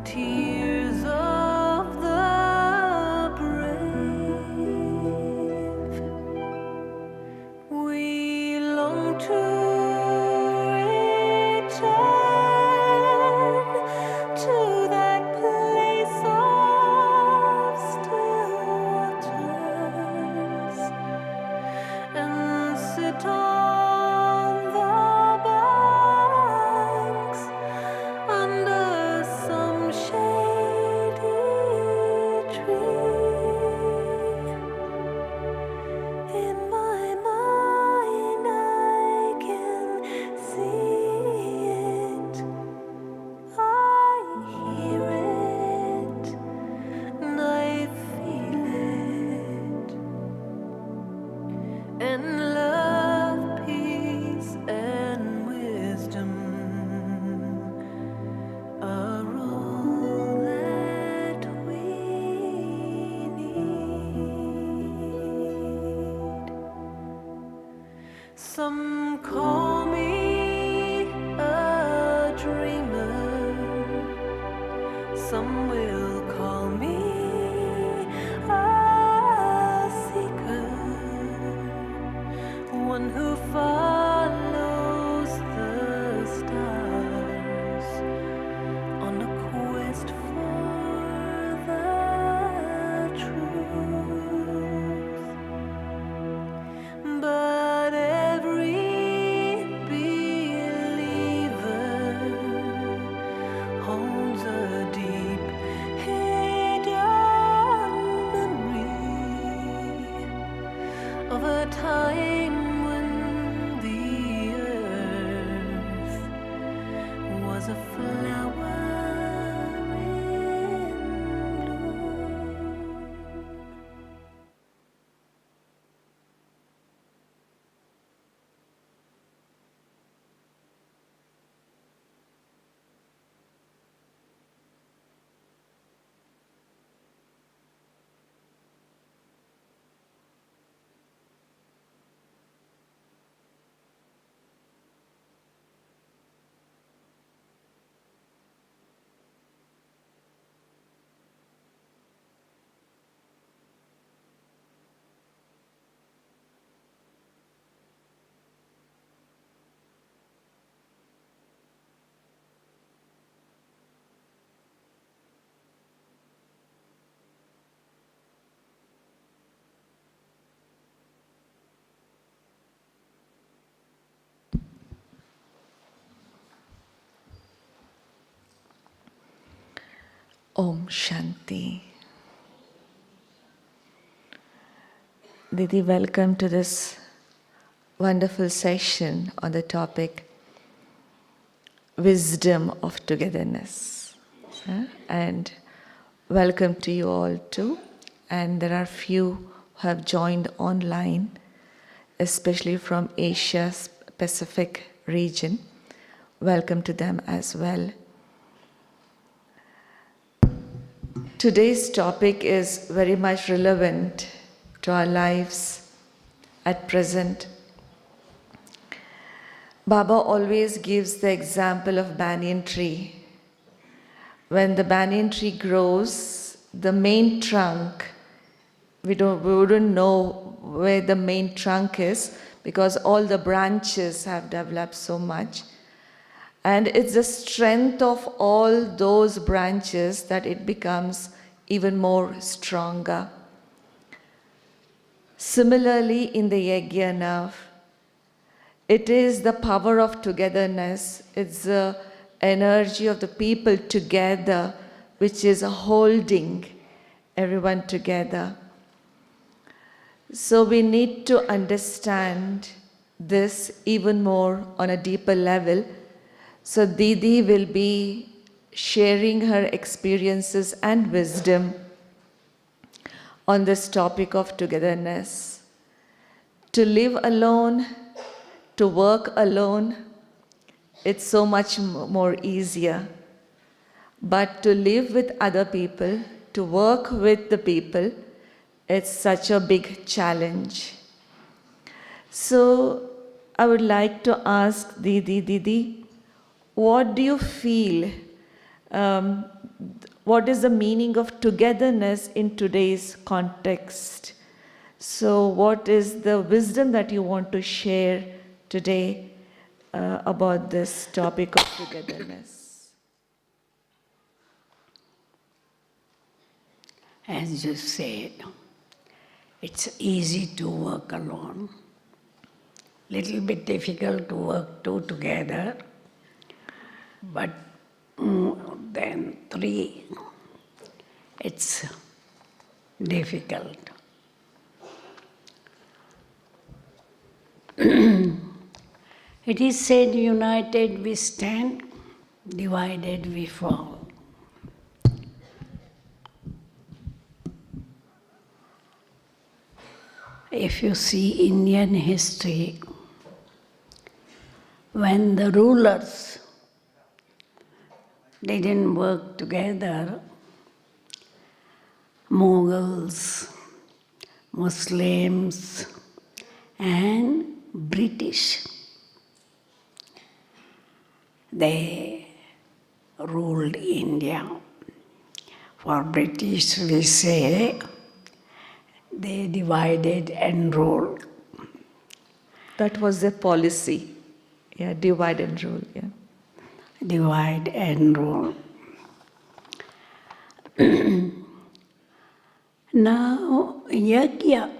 tears of the brave. We long to return to that place of still waters and sit on the banks under some shady tree. In my mind, I can see it, I hear it, and I feel it. And love, peace, and wisdom are all that we need. Some call me a dreamer, some will call me a seeker, one who follows the stars on a quest for the truth. But every believer holds a deep hidden memory of a time when the earth was a flower in bloom. Om Shanti. Didi, welcome to this wonderful session on the topic Wisdom of Togetherness. And welcome to you all too. And there are few who have joined online, especially from Asia Pacific region. Welcome to them as well. Today's topic is very much relevant to our lives at present. Baba always gives the example of banyan tree. When the banyan tree grows, the main trunk, we wouldn't know where the main trunk is because all the branches have developed so much. And it's the strength of all those branches that it becomes even more stronger. Similarly, in the yajna, it is the power of togetherness. It's the energy of the people together, which is holding everyone together. So we need to understand this even more on a deeper level. So Didi will be sharing her experiences and wisdom on this topic of togetherness. To live alone, to work alone, it's so much more easier. But to live with other people, to work with the people, it's such a big challenge. So I would like to ask Didi, what do you feel um, what is the meaning of togetherness in today's context. So what is the wisdom that you want to share today about this topic of togetherness? As you said, it's easy to work alone, little bit difficult to work two together, but then three, it's difficult. It is said, united we stand, divided we fall. If you see Indian history, when the rulers didn't work together, Mughals, Muslims, and British, they ruled India. For British, we say, they divided and ruled. That was their policy. Yeah, divide and rule. Yeah. Divide and rule. Now, yajna,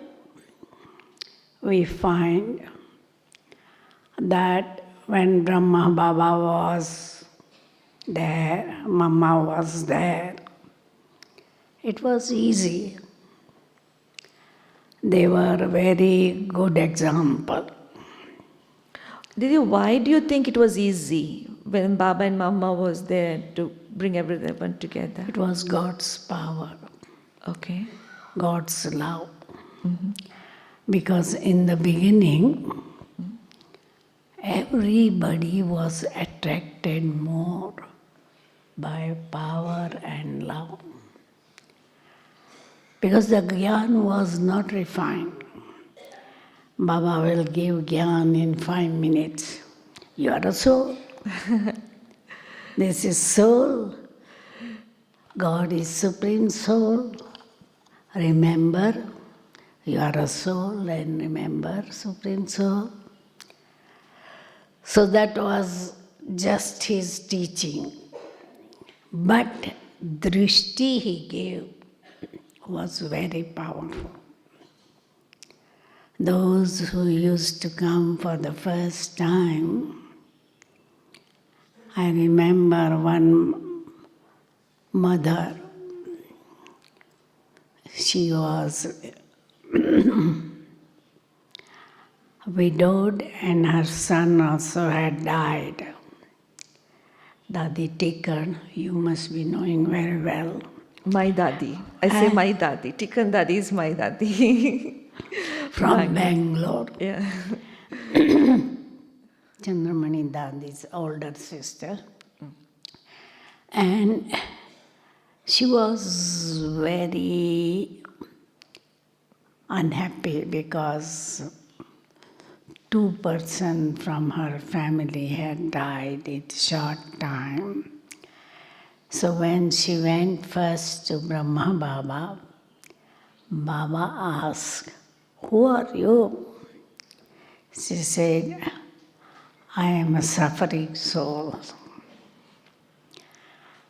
we find that when Brahma Baba was there, Mama was there, it was easy. They were a very good example. Didi, why do you think it was easy when Baba and Mama was there to bring everyone together? It was God's power, Okay. God's love. Because in the beginning, everybody was attracted more by power and love. Because the Gyan was not refined. Baba will give Gyan in 5 minutes. You are a soul. This is soul. God is Supreme Soul. Remember, you are a soul and remember Supreme Soul. So that was just his teaching. But drishti he gave was very powerful. Those who used to come for the first time, I remember one mother, she was widowed and her son also had died. Dadi Tikkan, you must be knowing very well. My Dadi. I say my Dadi. Tikkan Dadi is my Dadi. From Bangalore. Yeah. Chandramani Dadi's older sister. And she was very unhappy because 2 persons from her family had died in short time. So when she went first to Brahma Baba, Baba asked, "Who are you?" She said, "I am a suffering soul."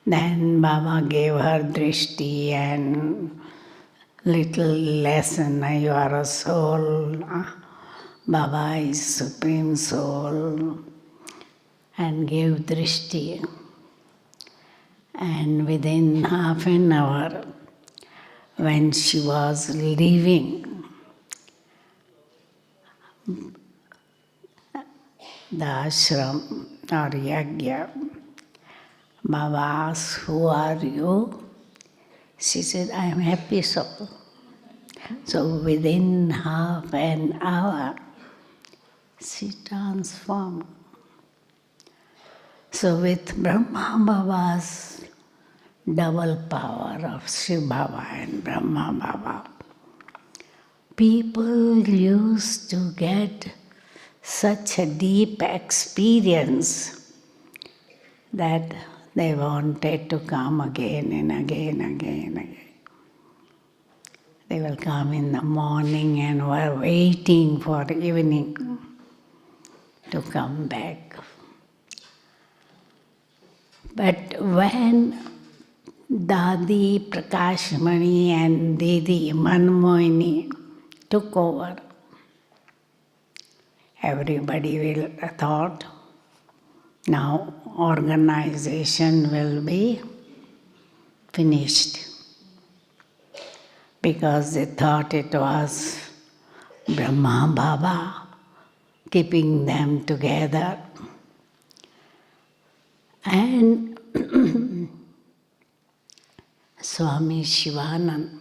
Then Baba gave her drishti and little lesson, you are a soul, Baba is Supreme Soul, and gave drishti. And within half an hour, when she was leaving the ashram or yajna, Baba asked, "Who are you?" She said, "I am happy soul." So within half an hour, she transformed. So with Brahma Baba's double power of Shiv Baba and Brahma Baba, people used to get such a deep experience that They wanted to come again and again. They will come in the morning and were waiting for evening to come back. But when Dadi Prakashmani and Didi Manmohini took over, everybody will thought now organization will be finished, because they thought it was Brahma Baba keeping them together. And Swami Shivanand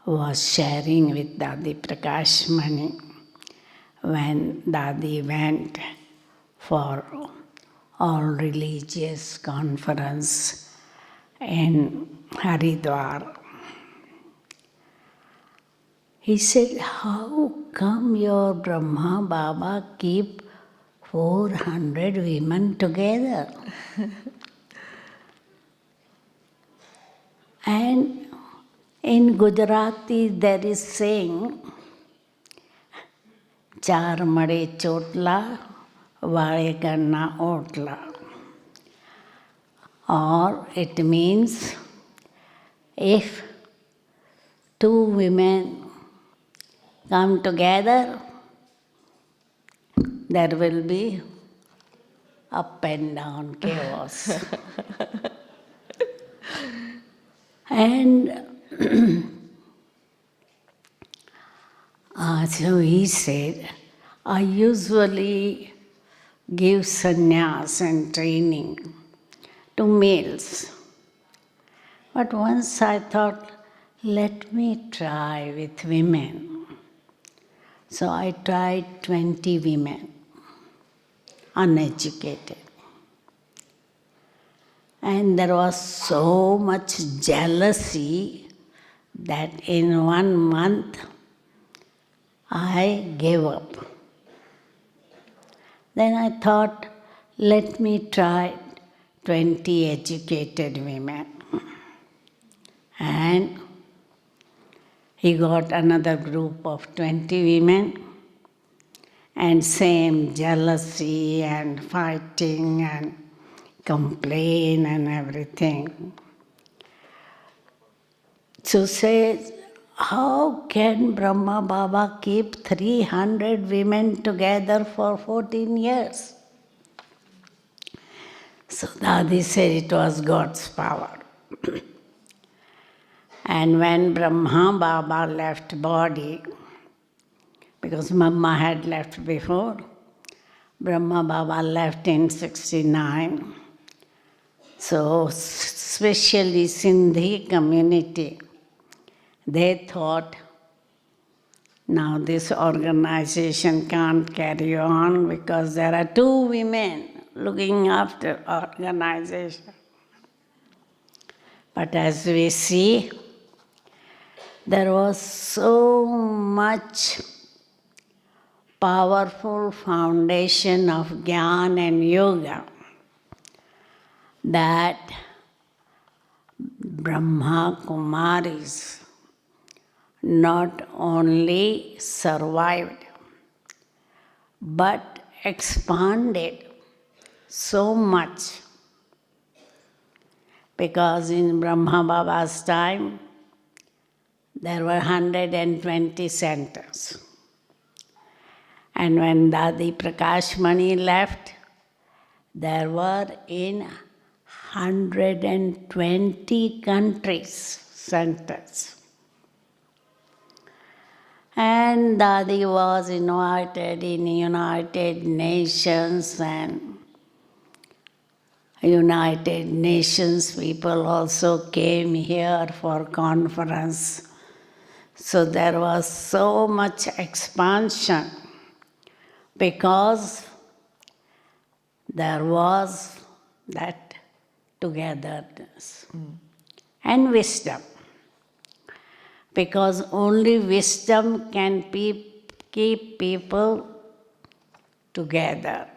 was sharing with Dadi Prakashmani when Dadi went for all religious conference in Haridwar. He said, how come your Brahma Baba keep 400 women together? And in Gujarati there is saying, Char made chotla, vale karna otla. Or it means, if two women come together, there will be up and down chaos. And so he said, I usually give sannyas and training to males. But once I thought, let me try with women. So I tried 20 women, uneducated. And there was so much jealousy that in 1 month I gave up. Then I thought, let me try 20 educated women. And he got another group of 20 women, and same jealousy and fighting and complain and everything. So says, how can Brahma Baba keep 300 women together for 14 years? So Dadi said it was God's power. And when Brahma Baba left body, because Mama had left before, Brahma Baba left in 69. So especially Sindhi community, they thought, now this organization can't carry on because there are 2 women looking after organization. But as we see, there was so much powerful foundation of Gyan and Yoga that Brahma Kumaris not only survived but expanded so much, because in Brahma Baba's time there were 120 centers. And when Dadi Prakashmani left, there were in 120 countries centers. And Dadi was invited in United Nations, and United Nations people also came here for conference. So there was so much expansion because there was that togetherness and wisdom. Because only wisdom can keep people together.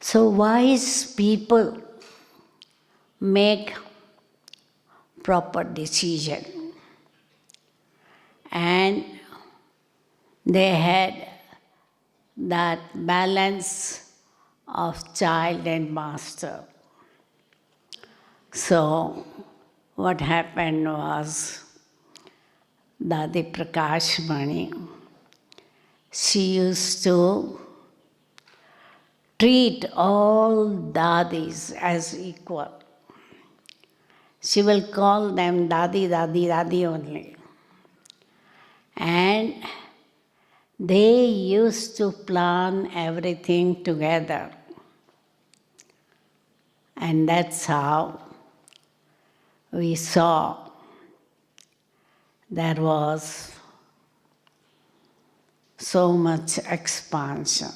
So wise people make proper decision, and they had that balance of child and master. So what happened was, Dadi Prakashmani, she used to treat all dadis as equal. She will call them Dadi, Dadi, Dadi only. And they used to plan everything together. And that's how we saw there was so much expansion.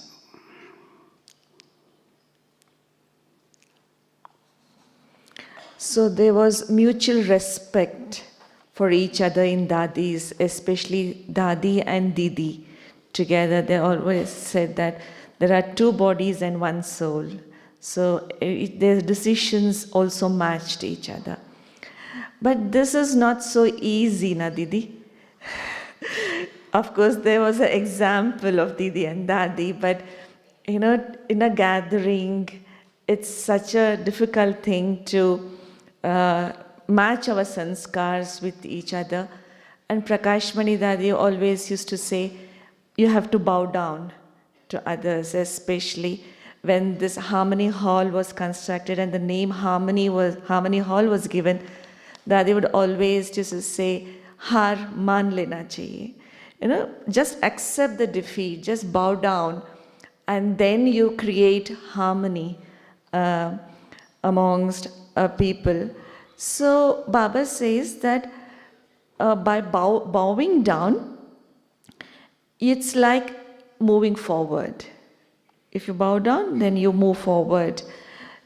So there was mutual respect for each other in Dadis, especially Dadi and Didi. Together, they always said that there are two bodies and one soul. So their decisions also matched each other. But this is not so easy, na Didi? Of course, there was an example of Didi and Dadi, but in a gathering, it's such a difficult thing to match our sanskars with each other. And Prakashmani Dadi always used to say, you have to bow down to others, especially when this Harmony Hall was constructed and the name Harmony Hall was given. Dadi would always just say, Har maan lena chahiye. Just accept the defeat, just bow down, and then you create harmony amongst people. So Baba says that by bowing down, it's like moving forward. If you bow down, then you move forward.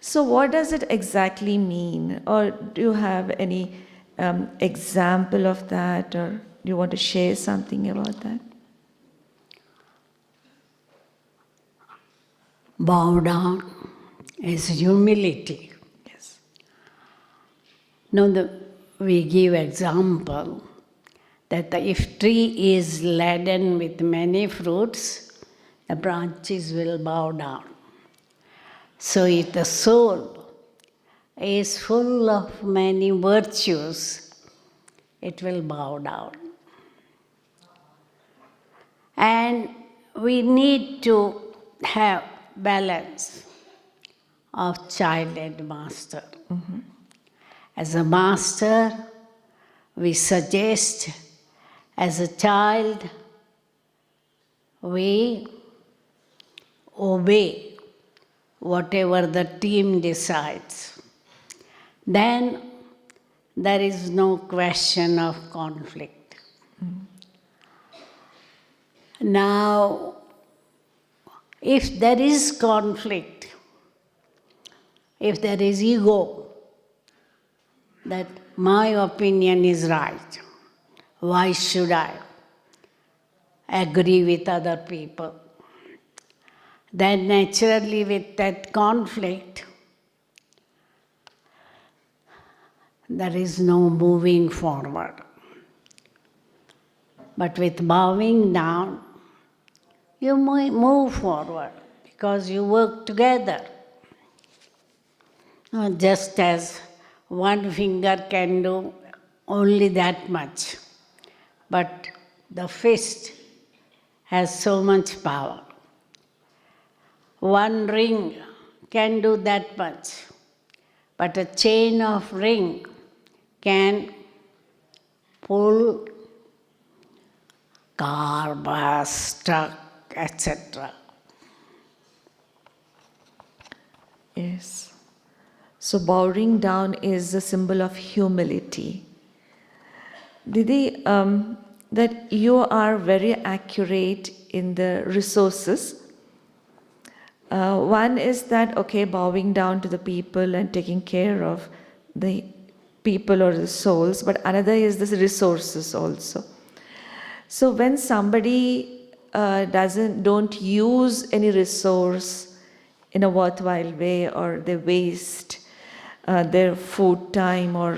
So what does it exactly mean? Or do you have any example of that, or do you want to share something about that? Bow down is humility. Yes. Now we give example that if tree is laden with many fruits, the branches will bow down. So if the soul is full of many virtues, it will bow down. And we need to have balance of child and master. Mm-hmm. As a master, we suggest. As a child, we obey whatever the team decides. Then there is no question of conflict. Mm. Now, if there is conflict, if there is ego, that my opinion is right, why should I agree with other people? Then naturally with that conflict, there is no moving forward. But with bowing down, you move forward because you work together. Just as one finger can do only that much, but the fist has so much power. One ring can do that much, but a chain of ring can pull car, bus, truck, etc. Yes. So bowing down is a symbol of humility. Didi, that you are very accurate in the resources. One is that, okay, bowing down to the people and taking care of the people or the souls, but another is the resources also. So when somebody don't use any resource in a worthwhile way, or they waste their food, time, or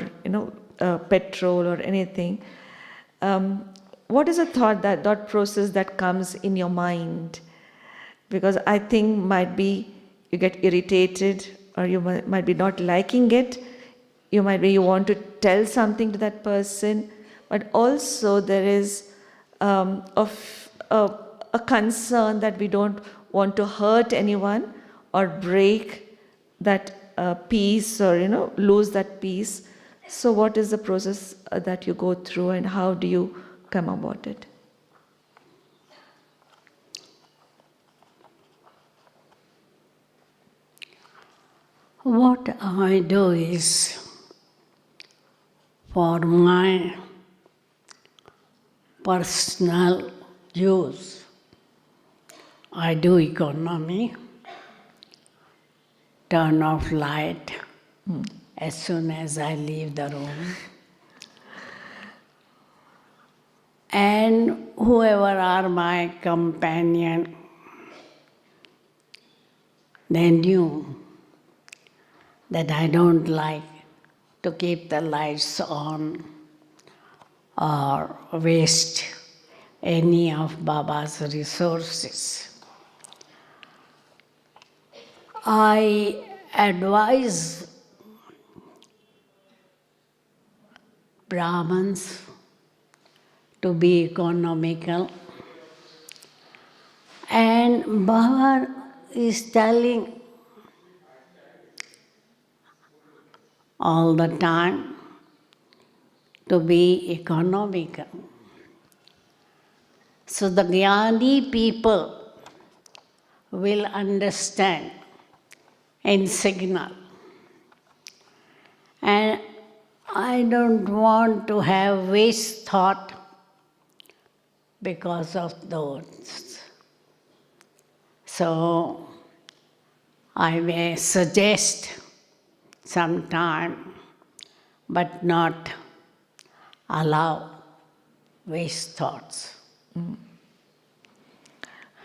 petrol or anything. What is a thought process that comes in your mind? Because I think might be you get irritated, or you might be not liking it. You might be you want to tell something to that person, but also there is a concern that we don't want to hurt anyone or break that peace, or lose that peace. So what is the process that you go through, and how do you come about it? What I do is, for my personal use, I do economy, turn off light as soon as I leave the room. And whoever are my companion, they knew that I don't like to keep the lights on or waste any of Baba's resources. I advise Brahmins to be economical, and Baba is telling all the time to be economical. So the Jnani people will understand and signal. And I don't want to have waste thought because of those. So I may suggest sometime, but not allow waste thoughts.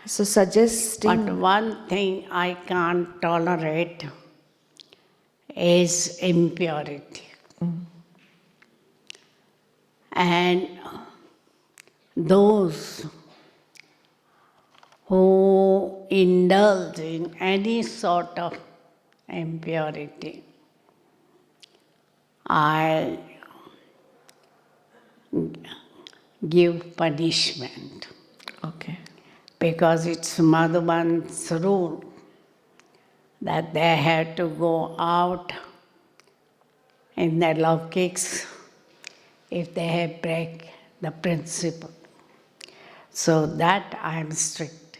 So suggesting. But one thing I can't tolerate is impurity. And those who indulge in any sort of impurity, I give punishment. Okay. Because it's Madhuban's rule that they have to go out in the Laukiks if they have break the principle. So that I am strict.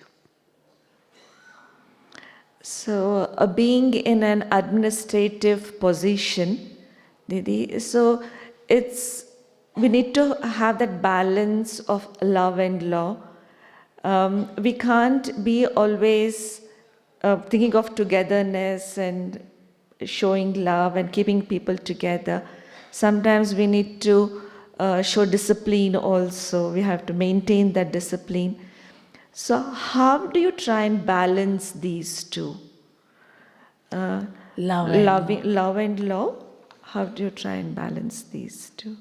So being in an administrative position, Didi, so we need to have that balance of love and law. We can't be always thinking of togetherness and showing love and keeping people together. Sometimes we need to show discipline also. We have to maintain that discipline. So how do you try and balance these two? Love and Love and law. How do you try and balance these two?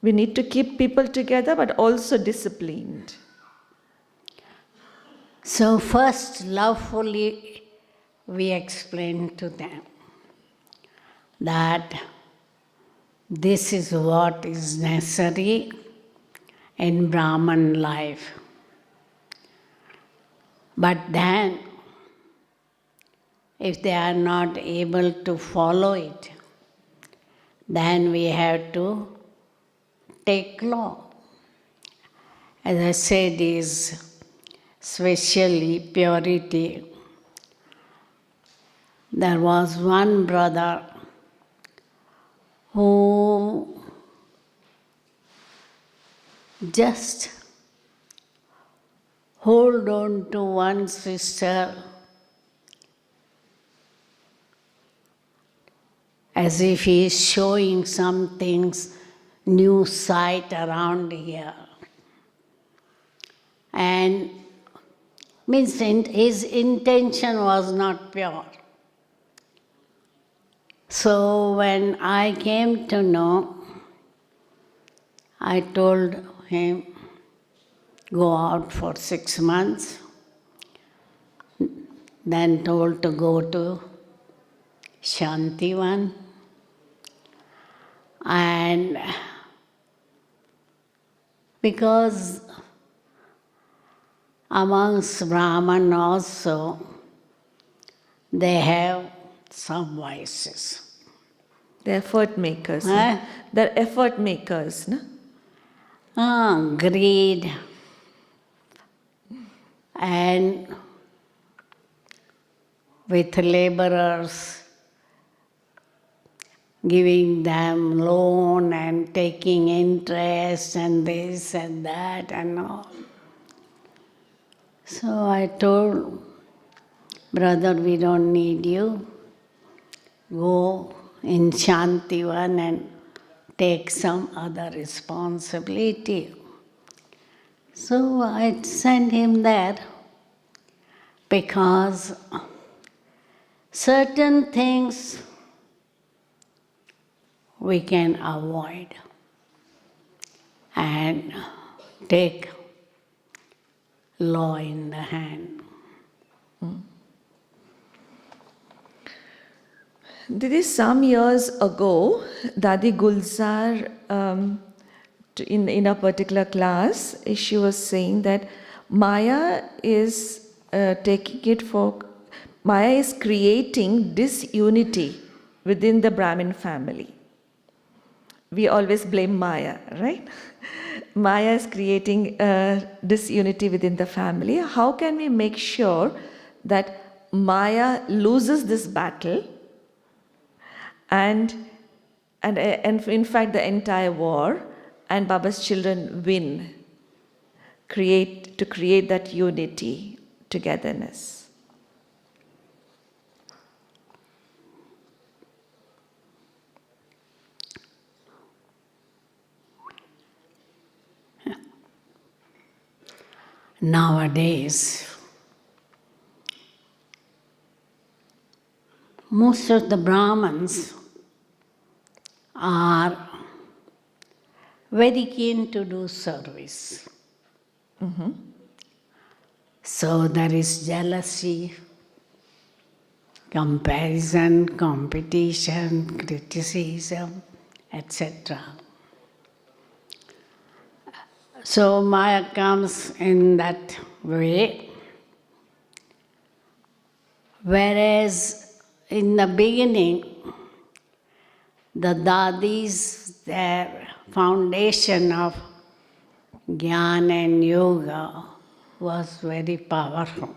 We need to keep people together, but also disciplined. So first, lovefully, we explain to them that this is what is necessary in Brahman life. But then, if they are not able to follow it, then we have to take law. As I said, is especially purity. There was one brother who just hold on to one sister as if he is showing some things, new sight around here. And means his intention was not pure. So when I came to know, I told him, go out for 6 months, then told to go to Shantivan, and because amongst Brahman also, they have some vices. The effort makers. Huh? They're effort makers. No? Greed and with laborers, giving them loan and taking interest and this and that and all. So I told, brother, we don't need you. Go in Shantivan and take some other responsibility. So I sent him there because certain things we can avoid and take law in the hand. Didi, some years ago, Dadi Gulzar, in a particular class, she was saying that Maya is Maya is creating disunity within the Brahmin family. We always blame Maya, right? Maya is creating disunity within the family. How can we make sure that Maya loses this battle and in fact the entire war, and Baba's children win, to create that unity, togetherness? Nowadays, most of the Brahmins are very keen to do service. So there is jealousy, comparison, competition, criticism, etc. So Maya comes in that way, whereas in the beginning, the Dadis, their foundation of Gyan and Yoga was very powerful.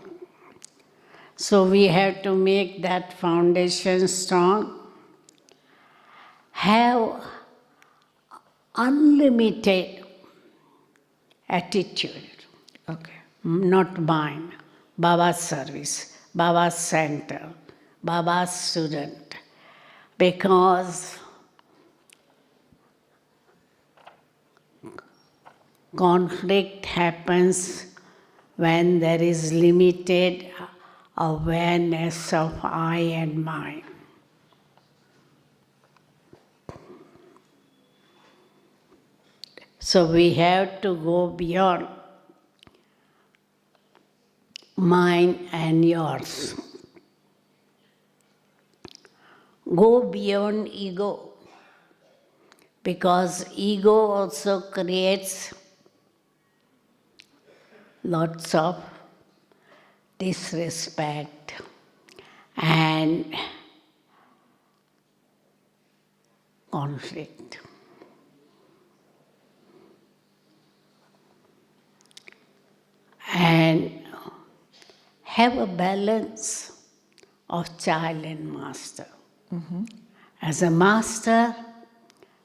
So we have to make that foundation strong, have unlimited attitude, Okay. not mine, Baba's service, Baba's center, Baba's student, because conflict happens when there is limited awareness of I and mine. So we have to go beyond mine and yours. Go beyond ego, because ego also creates lots of disrespect and conflict. And have a balance of child and master. As a master,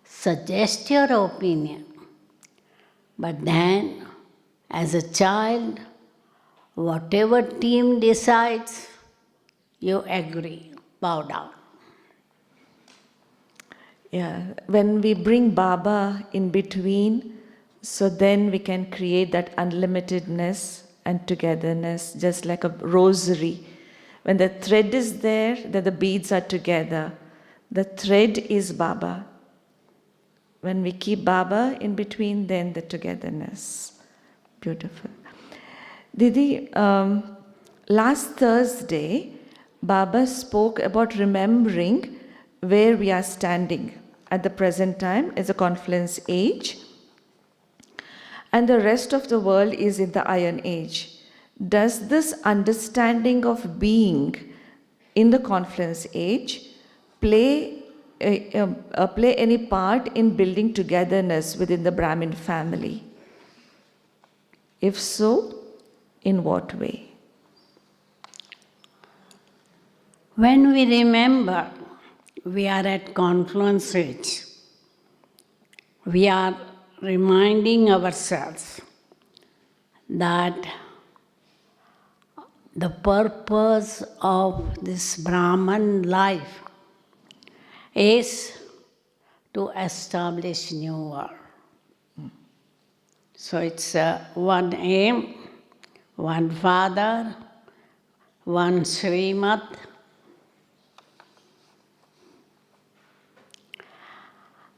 suggest your opinion, but then as a child, whatever team decides, you agree, bow down. Yeah, when we bring Baba in between, So then we can create that unlimitedness and togetherness, just like a rosary. When the thread is there, then the beads are together. The thread is Baba. When we keep Baba in between, then the togetherness. Beautiful. Didi, last Thursday, Baba spoke about remembering where we are standing at the present time as a confluence age, and the rest of the world is in the Iron Age. Does this understanding of being in the confluence age play any part in building togetherness within the Brahmin family? If so, in what way? When we remember we are at confluence age, we are reminding ourselves that the purpose of this Brahman life is to establish new world. So it's one aim, one father, one Srimad.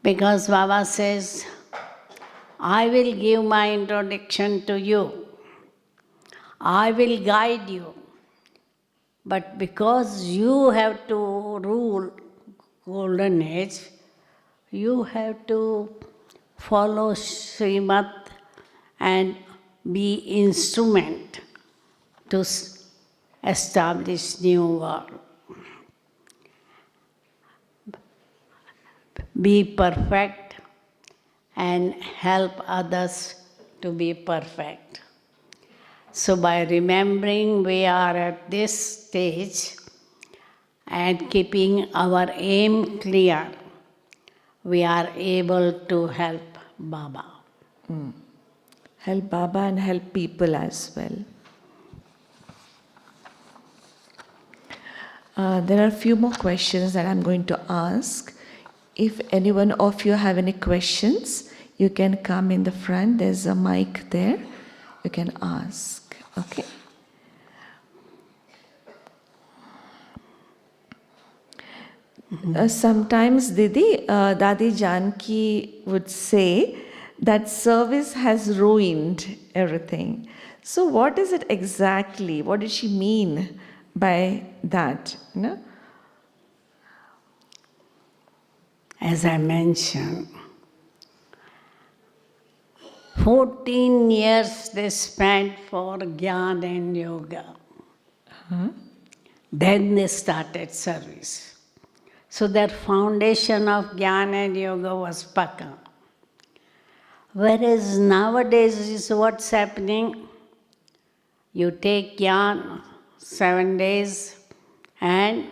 Because Baba says, I will give my introduction to you. I will guide you. But because you have to rule golden age, you have to follow Srimad and be instrument to establish new world. Be perfect and help others to be perfect. So by remembering we are at this stage and keeping our aim clear, we are able to help Baba. Help Baba and help people as well. There are a few more questions that I'm going to ask. If any one of you have any questions, you can come in the front. There's a mic there. You can ask. Okay? Sometimes, Didi, Dadi Janki would say that service has ruined everything. So what is it exactly? What did she mean by that? You know? As I mentioned, 14 years they spent for Gyan and Yoga. Then they started service. So their foundation of Gyan and Yoga was Paka. Whereas nowadays is what's happening. You take Gyan 7 days and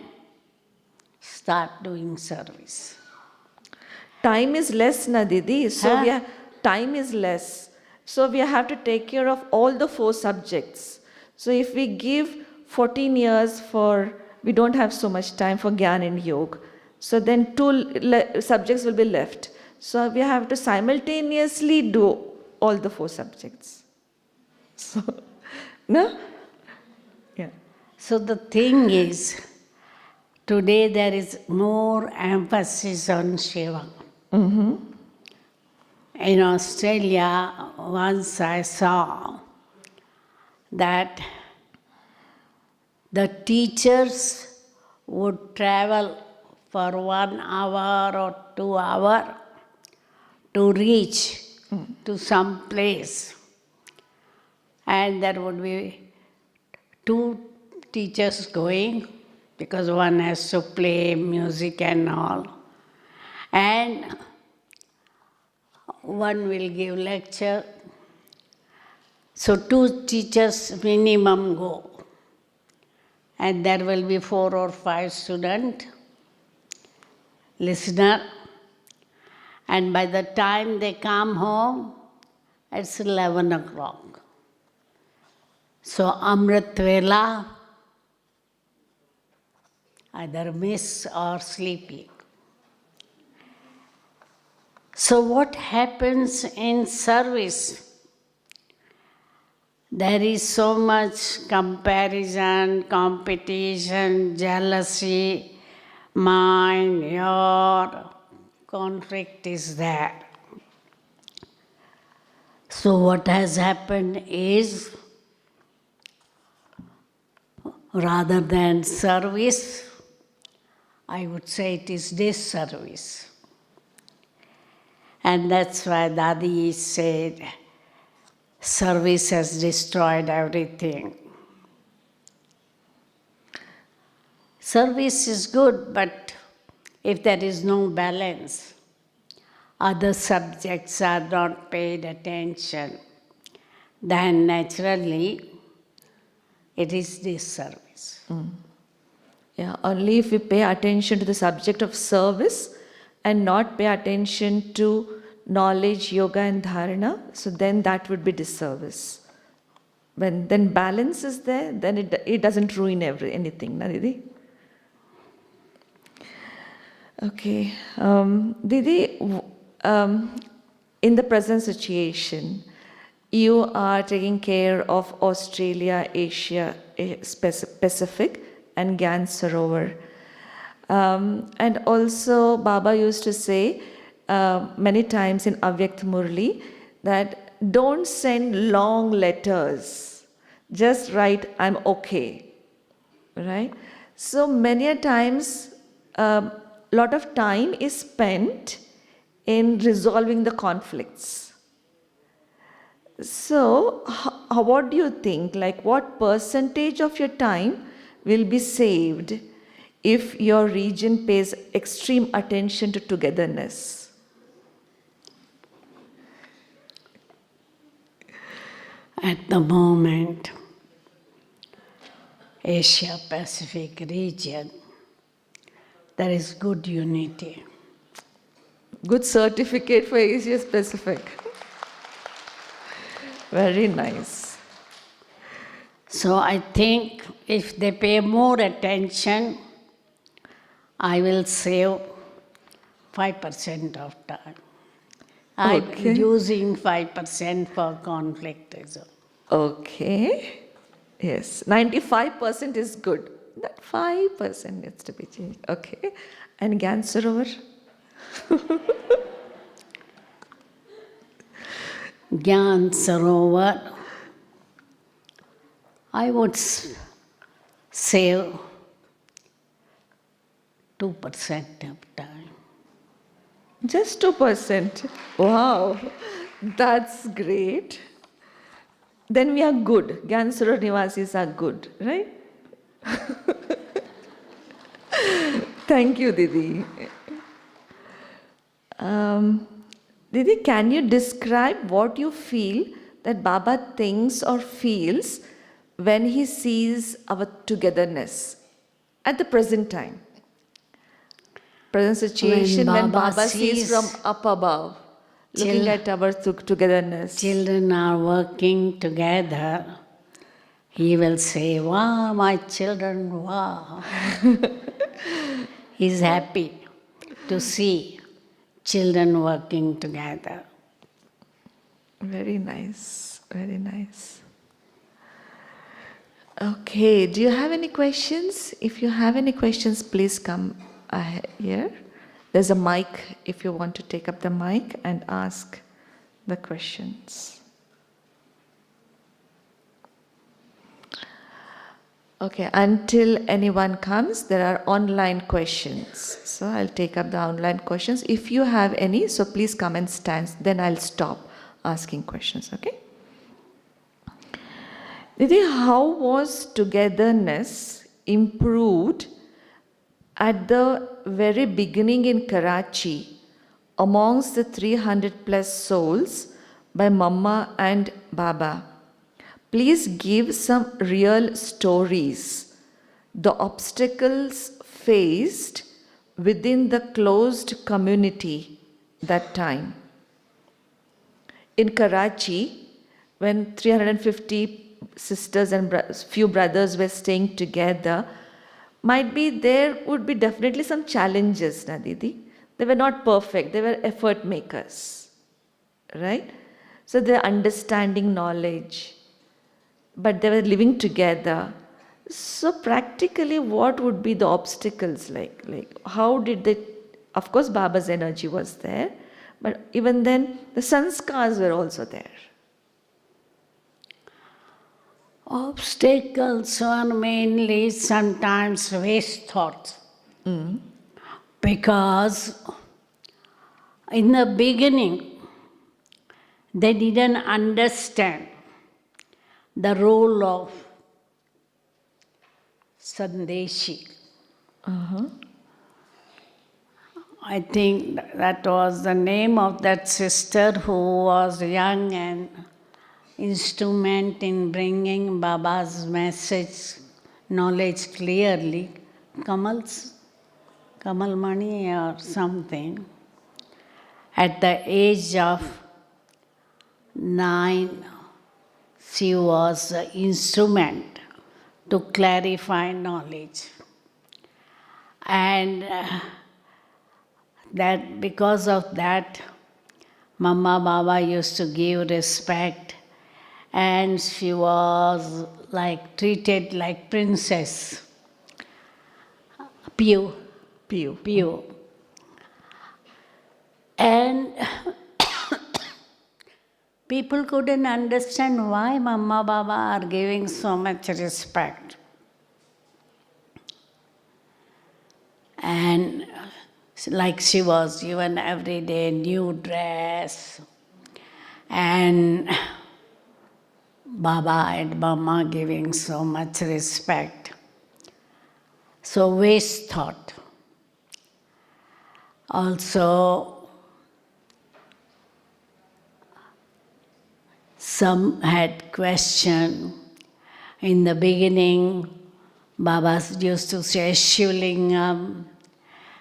start doing service. Time is less, na Didi. So time is less. So we have to take care of all the 4 subjects. So if we give 14 years we don't have so much time for Gyan and Yoga. So then 2 subjects will be left. So we have to simultaneously do all the 4 subjects. So, no? Yeah. So the thing is, today there is more emphasis on Shiva. In Australia, once I saw that the teachers would travel for 1 hour or 2 hours to reach to some place. And there would be 2 teachers going, because one has to play music and all. And one will give lecture. So 2 teachers minimum go. And there will be 4 or 5 students, listener. And by the time they come home, it's 11 o'clock. So Amrit Vela, either miss or sleeping. So, what happens in service? There is so much comparison, competition, jealousy, mine, your conflict is there. So, what has happened is rather than service, I would say it is disservice. And that's why Dadi said, service has destroyed everything. Service is good, but if there is no balance, other subjects are not paid attention, then naturally it is disservice. Yeah, only if we pay attention to the subject of service and not pay attention to knowledge, yoga and dharana, so then that would be disservice. When then balance is there, then it doesn't ruin anything, na Didi? Okay. Didi, in the present situation, you are taking care of Australia, Asia, Pacific, and Gyan Sarovar. And also, Baba used to say many times in Avyakt Murli that don't send long letters, just write, I'm okay. Right? So, many a times, lot of time is spent in resolving the conflicts. So, what do you think? Like, what percentage of your time will be saved if your region pays extreme attention to togetherness? At the moment, Asia Pacific region, there is good unity. Good certificate for Asia Pacific. Very nice. So I think if they pay more attention, I will save 5% of time. I'm Okay. using 5% for conflict resolution. Okay. Yes, 95% is good. That 5% needs to be changed. Okay. And Gyan Sarovar? Gyan Sarovar, I would save 2% of time. Just 2%. Wow. That's great. Then we are good. Gyan Sarovar Nivasis are good, right? Thank you, Didi. Didi, can you describe what you feel that Baba thinks or feels when he sees our togetherness at the present time? Present situation when Baba sees from up above, looking at our togetherness. Children are working together, he will say, wow, my children, wow. He's happy to see children working together. Very nice, very nice. Okay, do you have any questions? If you have any questions, please come here. There's a mic if you want to take up the mic and ask the questions. Okay, until anyone comes, there are online questions. So I'll take up the online questions. If you have any, so please come and stand, then I'll stop asking questions, okay? Didi, how was togetherness improved at the very beginning in Karachi amongst the 300 plus souls by Mama and Baba? Please give some real stories, the obstacles faced within the closed community that time. In Karachi, when 350 sisters and few brothers were staying together, might be there would be definitely some challenges, na Didi? They were not perfect, they were effort makers, right? So they're understanding knowledge, but they were living together. So practically, what would be the obstacles like? Like, how did they? Of course, Baba's energy was there, but even then, the sanskars were also there. Obstacles are mainly sometimes waste thoughts. Because in the beginning, they didn't understand the role of Sandeshi. I think that was the name of that sister who was young and instrument in bringing Baba's message, knowledge clearly. Kamal Mani or something. At the age of 9, she was the instrument to clarify knowledge. And that because of that, Mama Baba used to give respect, and she was like treated like princess. Pure. Pure. And people couldn't understand why Mama Baba are giving so much respect. And like she was given every day new dress, and Baba and Mama giving so much respect. So waste thought. Also, some had question. In the beginning, Baba used to say Shivlingam.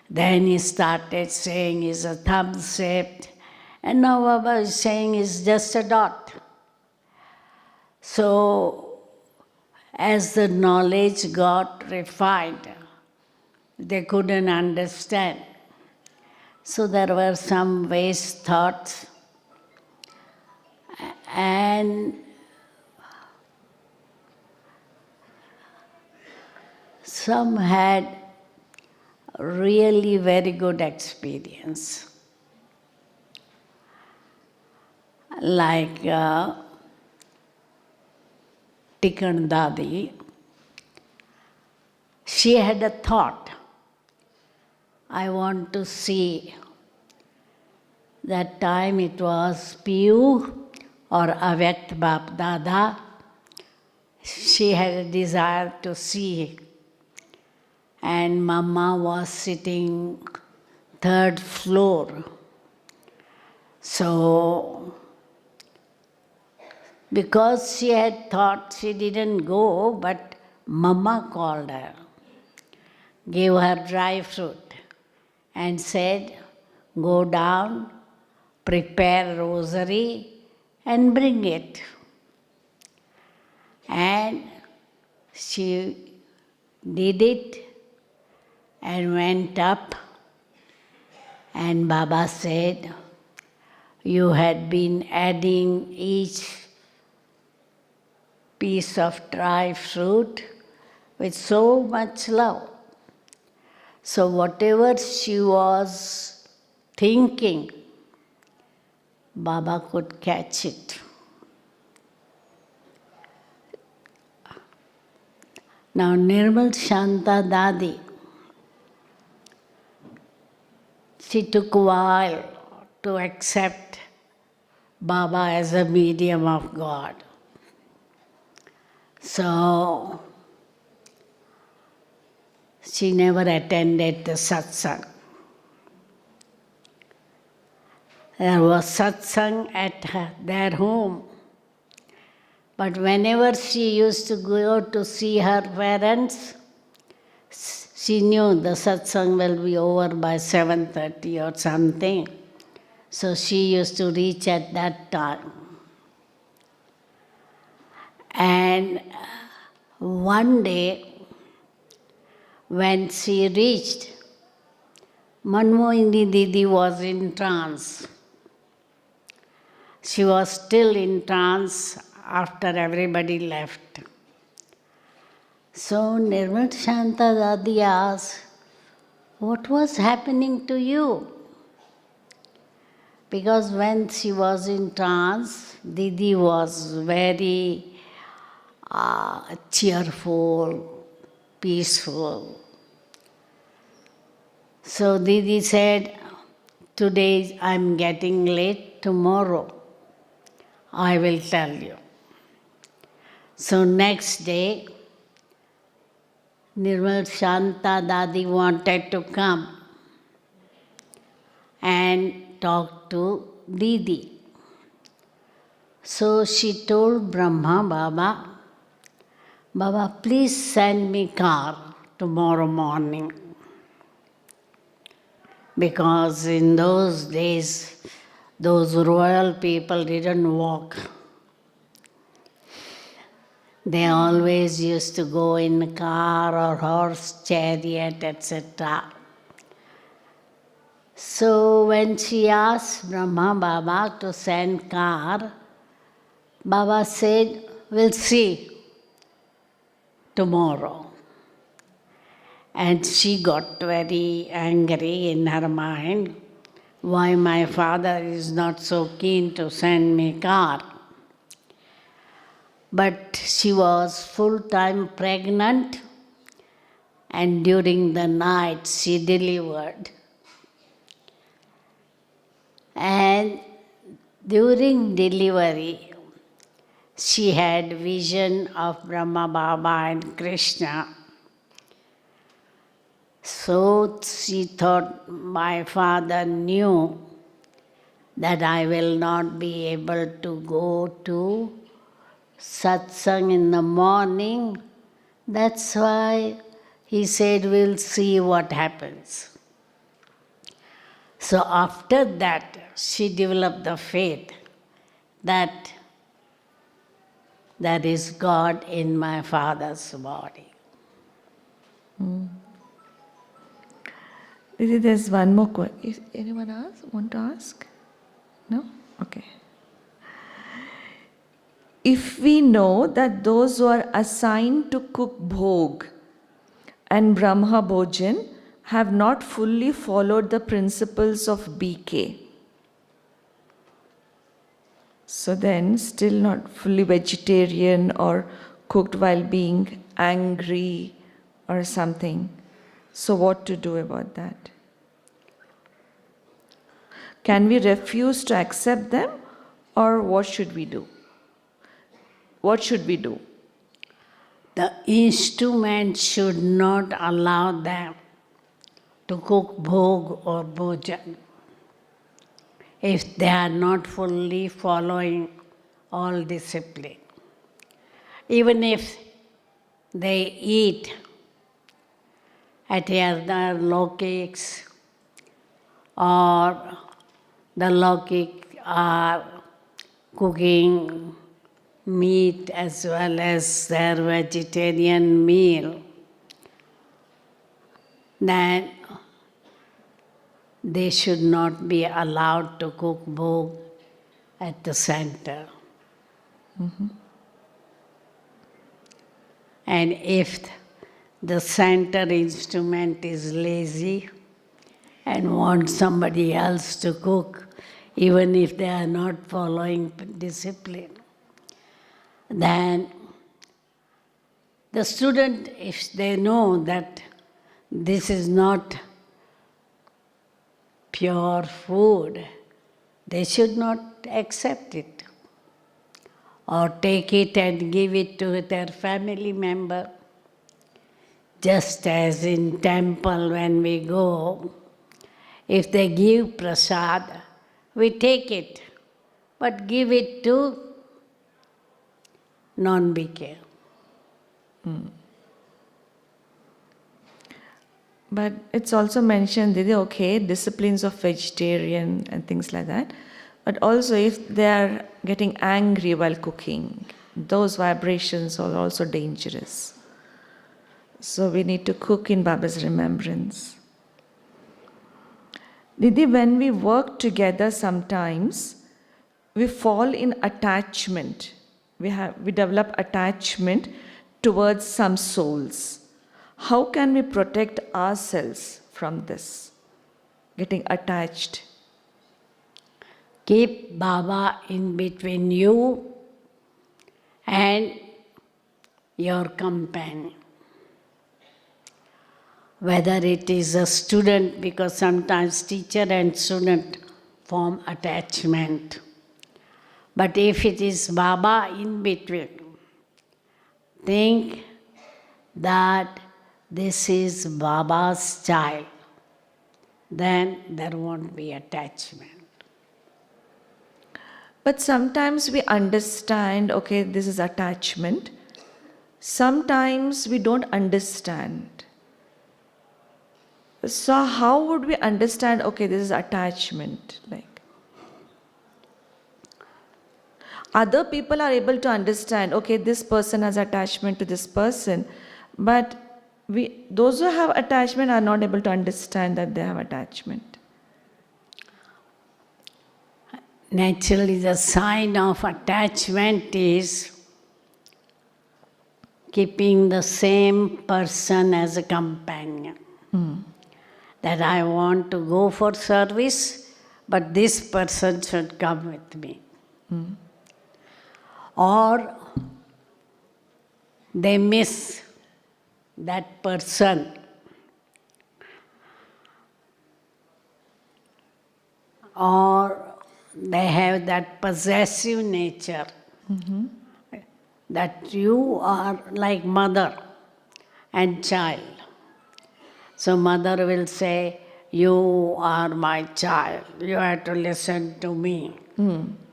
Then he started saying it's a thumb shaped. And now Baba is saying it's just a dot. So, as the knowledge got refined, they couldn't understand. So there were some waste thoughts. And some had really very good experience. Like Tikan Dadi, she had a thought. I want to see. That time it was Piyu or Avyakt Bap Dada. She had a desire to see. And Mama was sitting 3rd floor. So, because she had thought she didn't go, but Mama called her, gave her dry fruit, and said, go down, prepare rosary, and bring it. And she did it and went up, and Baba said, you had been adding each piece of dry fruit with so much love. So whatever she was thinking, Baba could catch it. Now Nirmal Shanta Dadi, she took a while to accept Baba as a medium of God. So she never attended the satsang. There was satsang at their home. But whenever she used to go to see her parents, she knew the satsang will be over by 7:30 or something. So she used to reach at that time. And one day, when she reached, Manmohini Didi was in trance. She was still in trance after everybody left. So Nirmal Shanta Dadi asked, "What was happening to you?" Because when she was in trance, Didi was very cheerful, peaceful. So Didi said, "Today I'm getting late, tomorrow I will tell you." So next day, Nirmal Shanta Dadi wanted to come and talk to Didi. So she told Brahma Baba, "Baba, please send me car tomorrow morning." Because in those days, those royal people didn't walk. They always used to go in car or horse, chariot, etc. So when she asked Brahma Baba to send car, Baba said, "We'll see tomorrow." And she got very angry in her mind, why my father is not so keen to send me car. But she was full-time pregnant, and during the night she delivered. And during delivery, she had vision of Brahma Baba and Krishna. So she thought my father knew that I will not be able to go to satsang in the morning. That's why he said, "We'll see what happens." So after that, she developed the faith that there is God in my father's body. Didi, there's one more question. Anyone else want to ask? No? Okay. If we know that those who are assigned to cook bhog and Brahma Bhojan have not fully followed the principles of BK, so then still not fully vegetarian or cooked while being angry or something, so what to do about that? Can we refuse to accept them, or what should we do? What should we do? The instrument should not allow them to cook bhog or bhojan if they are not fully following all discipline. Even if they eat at other lokiks, or the lokik are cooking meat as well as their vegetarian meal, then they should not be allowed to cook bhog at the center. And if the center instrument is lazy and wants somebody else to cook, even if they are not following discipline, then the student, if they know that this is not pure food, they should not accept it or take it and give it to their family member. Just as in temple when we go, if they give prasad, we take it, but give it to non-BK. But it's also mentioned, Didi, okay, disciplines of vegetarian and things like that. But also if they are getting angry while cooking, those vibrations are also dangerous. So we need to cook in Baba's remembrance. Didi, when we work together sometimes, we fall in attachment. We develop attachment towards some souls. How can we protect ourselves from this? Getting attached. Keep Baba in between you and your companion. Whether it is a student, because sometimes teacher and student form attachment. But if it is Baba in between, think that this is Baba's child, then there won't be attachment. But sometimes we understand, okay, this is attachment. Sometimes we don't understand. So how would we understand, okay, this is attachment? Like, other people are able to understand, okay, this person has attachment to this person, but those who have attachment are not able to understand that they have attachment. Naturally, the sign of attachment is keeping the same person as a companion. That I want to go for service, but this person should come with me. Or they miss that person. Or they have that possessive nature. That you are like mother and child. So mother will say, you are my child, you have to listen to me.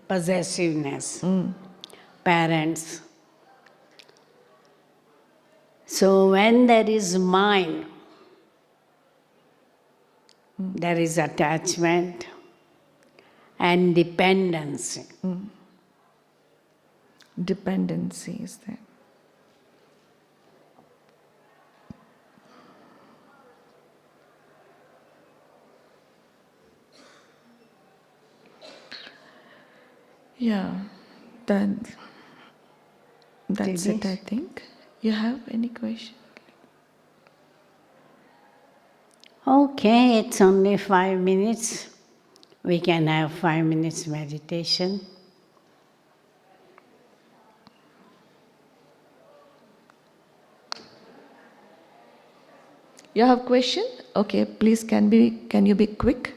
Possessiveness. Parents. So when there is mind, there is attachment and dependency. Dependency is there. Yeah, that's it, I think. You have any question? Okay, it's only 5 minutes. We can have 5 minutes meditation. You have question? Okay, please can you be quick?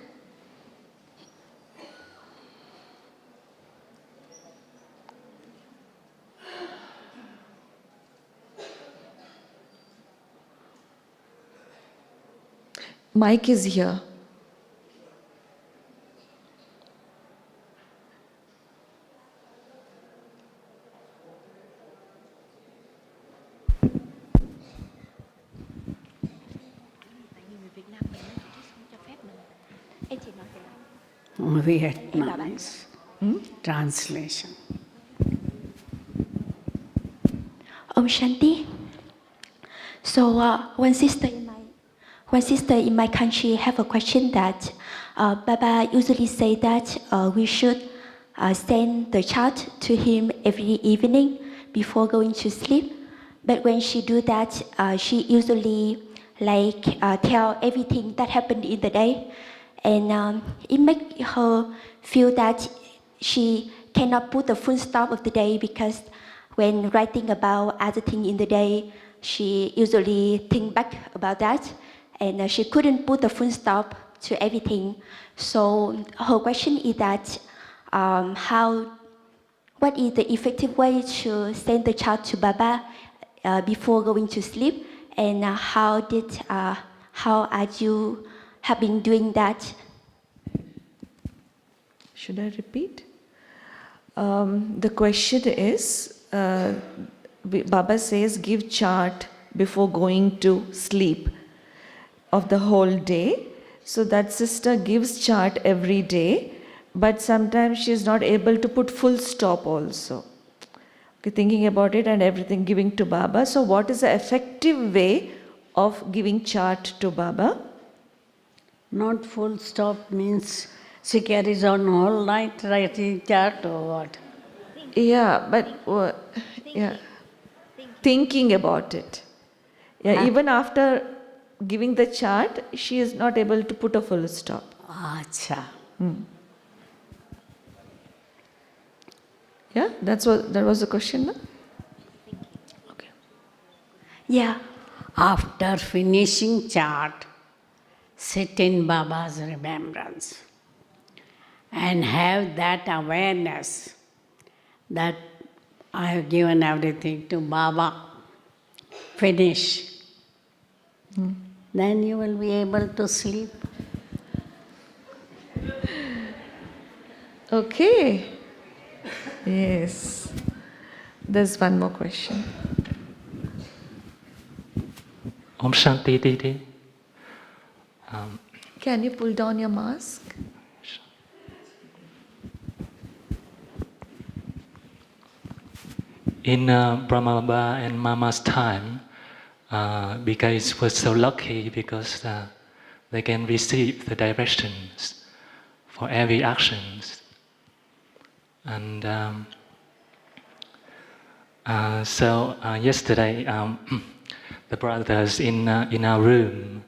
Mic is here. Vietnamese translation. Om Shanti. So one sister in my country have a question that Baba usually say that we should send the chart to him every evening before going to sleep. But when she do that, she usually tell everything that happened in the day, and it make her feel that she cannot put the full stop of the day, because when writing about other things in the day, she usually think back about that, and she couldn't put the full stop to everything. So her question is that what is the effective way to send the child to Baba before going to sleep, and how are you have been doing that? Should I repeat? The question is, Baba says give chart before going to sleep of the whole day. So that sister gives chart every day, but sometimes she is not able to put full stop also. Okay, thinking about it and everything giving to Baba. So what is the effective way of giving chart to Baba? Not full stop means she carries on all night writing chart or what? Yeah, but yeah, thinking about it. Yeah, Huh? even after giving the chart, she is not able to put a full stop. Acha. Yeah, that was the question, no? Okay. Yeah. After finishing chart, sit in Baba's remembrance and have that awareness that I have given everything to Baba. Finish. Then you will be able to sleep. Okay. Yes. There's one more question. Om Shanti Didi. Can you pull down your mask? In Brahma and Mama's time, because was so lucky because they can receive the directions for every actions. And so yesterday, the brothers in our room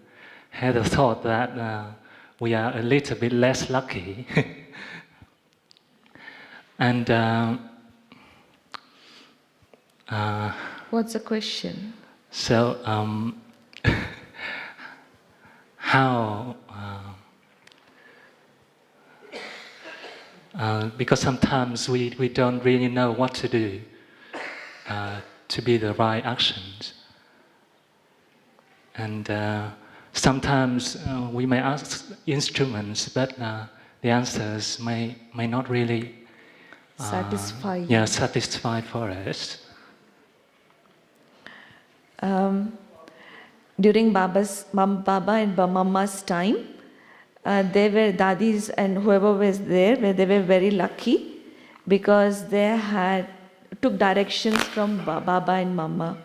had a thought that we are a little bit less lucky. And What's the question? so how because sometimes we don't really know what to do to be the right actions, and sometimes we may ask instruments, but the answers may not really Satisfy you. yeah, satisfied for us. During Baba and Mama's time, they were dadis and whoever was there, they were very lucky because they took directions from Baba and Mama.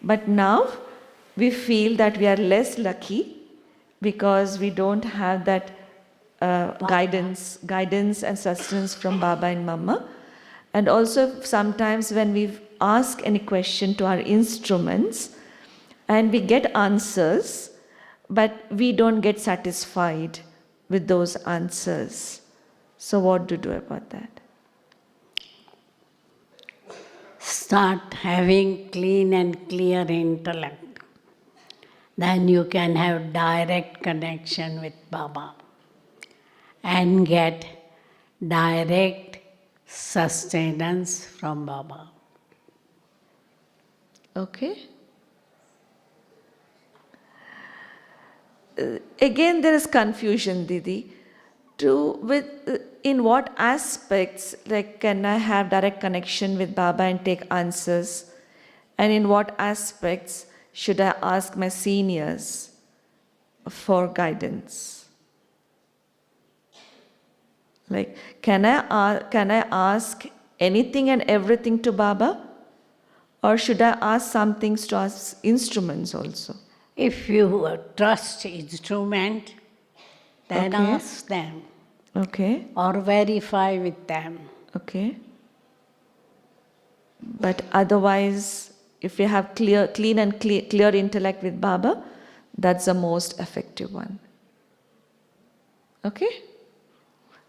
But now we feel that we are less lucky because we don't have that guidance and sustenance from Baba and Mama. And also sometimes when we ask any question to our instruments and we get answers, but we don't get satisfied with those answers. So what to do about that? Start having clean and clear intellect. Then you can have direct connection with Baba and get direct sustenance from Baba. Okay. Again, there is confusion, Didi. In what aspects, like, can I have direct connection with Baba and take answers? And in what aspects should I ask my seniors for guidance? Like, can I ask anything and everything to Baba? Or should I ask some things to ask instruments also? If you trust instrument, then Okay. ask them Okay, or verify with them. okay. But otherwise, if you have clean and clear intellect with Baba, that's the most effective one. Okay?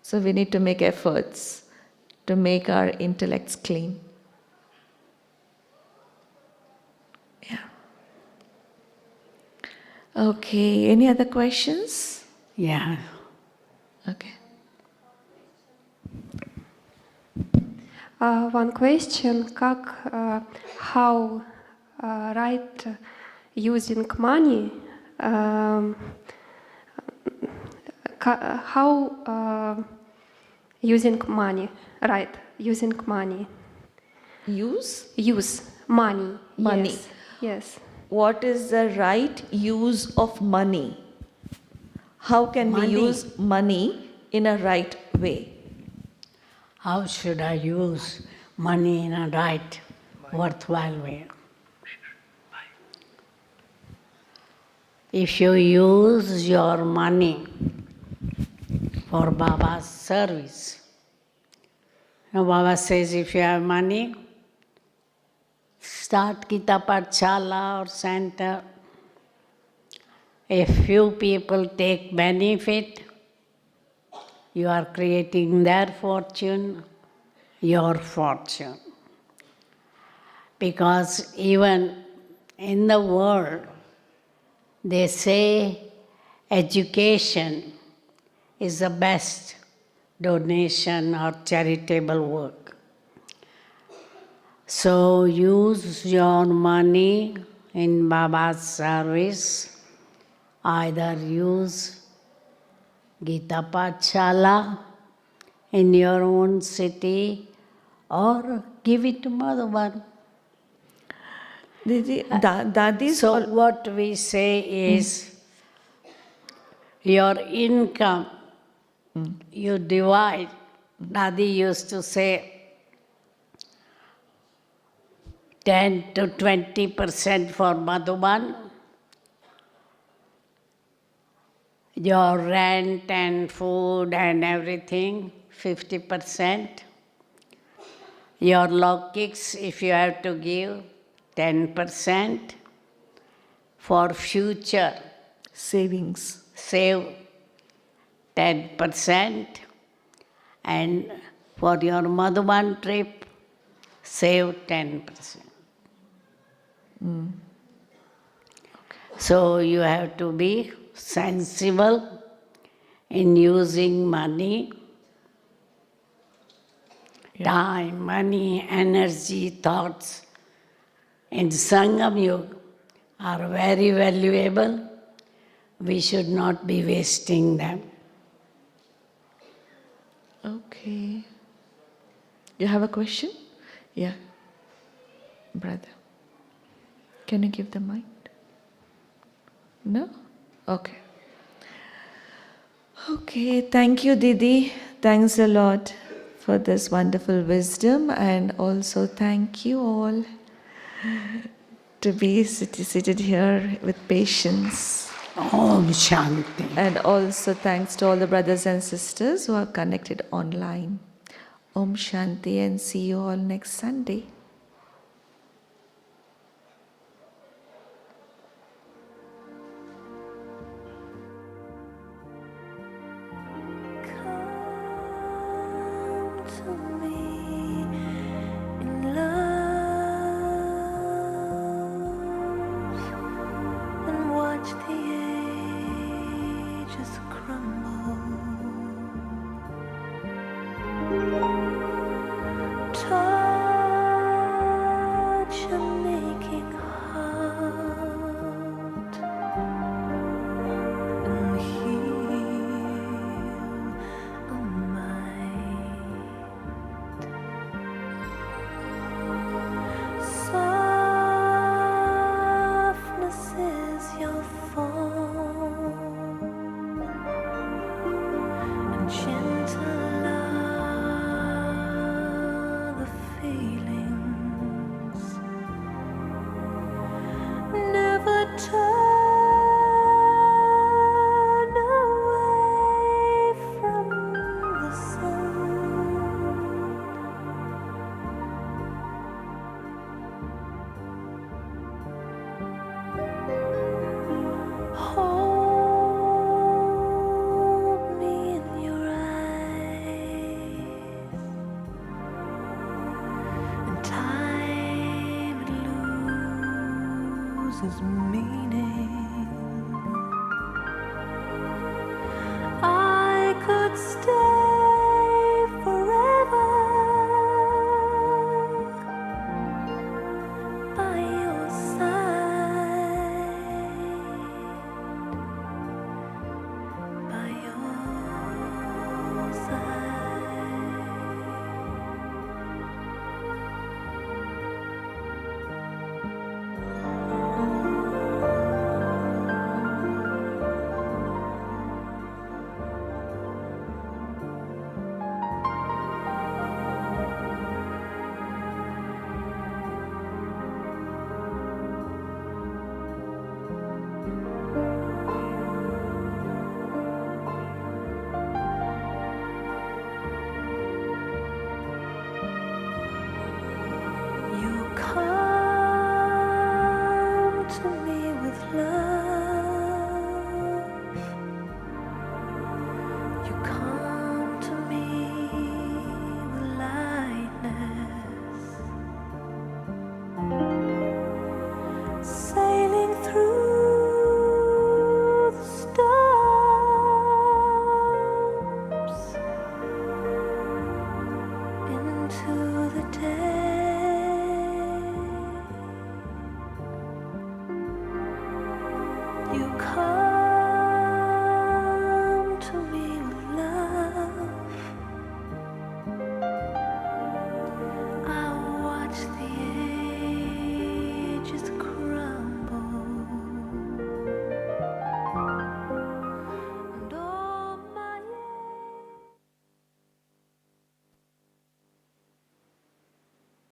So we need to make efforts to make our intellects clean. Yeah. Okay, any other questions? Yeah. Okay. One question, how right using money, how using money, right, using money, Use money. Money. Yes. Yes. what is the right use of money? How can we Money. use money in a right way? How should I use money in a right, worthwhile way? if you use your money for Baba's service, now Baba says if you have money, start Gita Pathshala or center. If few people take benefit, you are creating their fortune, your fortune. Because even in the world, they say education is the best donation or charitable work. So use your money in Baba's service. Either use Gita Pathshala in your own city or give it to Madhuban. Didi, Dadi's So what we say is, your income, you divide. Dadi used to say 10 to 20% for Madhuban, your rent and food and everything, 50%. Your log kicks, if you have to give, 10%. For future, savings. save 10%. And for your Madhuban trip, save 10%. So you have to be sensible in using money, time, money, energy, thoughts in Sangam Yuga are very valuable. We should not be wasting them. Okay. You have a question? Yeah. Brother. Can you give the mic? No? Okay. Okay, thank you, Didi. Thanks a lot for this wonderful wisdom, and also thank you all to be seated here with patience. Om Shanti. And also thanks to all the brothers and sisters who are connected online. Om Shanti, and see you all next Sunday. Come to me in love and watch the ages crumble. Touch a aching heart and heal a mind. Softness is your form, and gentle are the feelings. Never turn away from the sun. Hold me in your eyes, and time it loses meaning.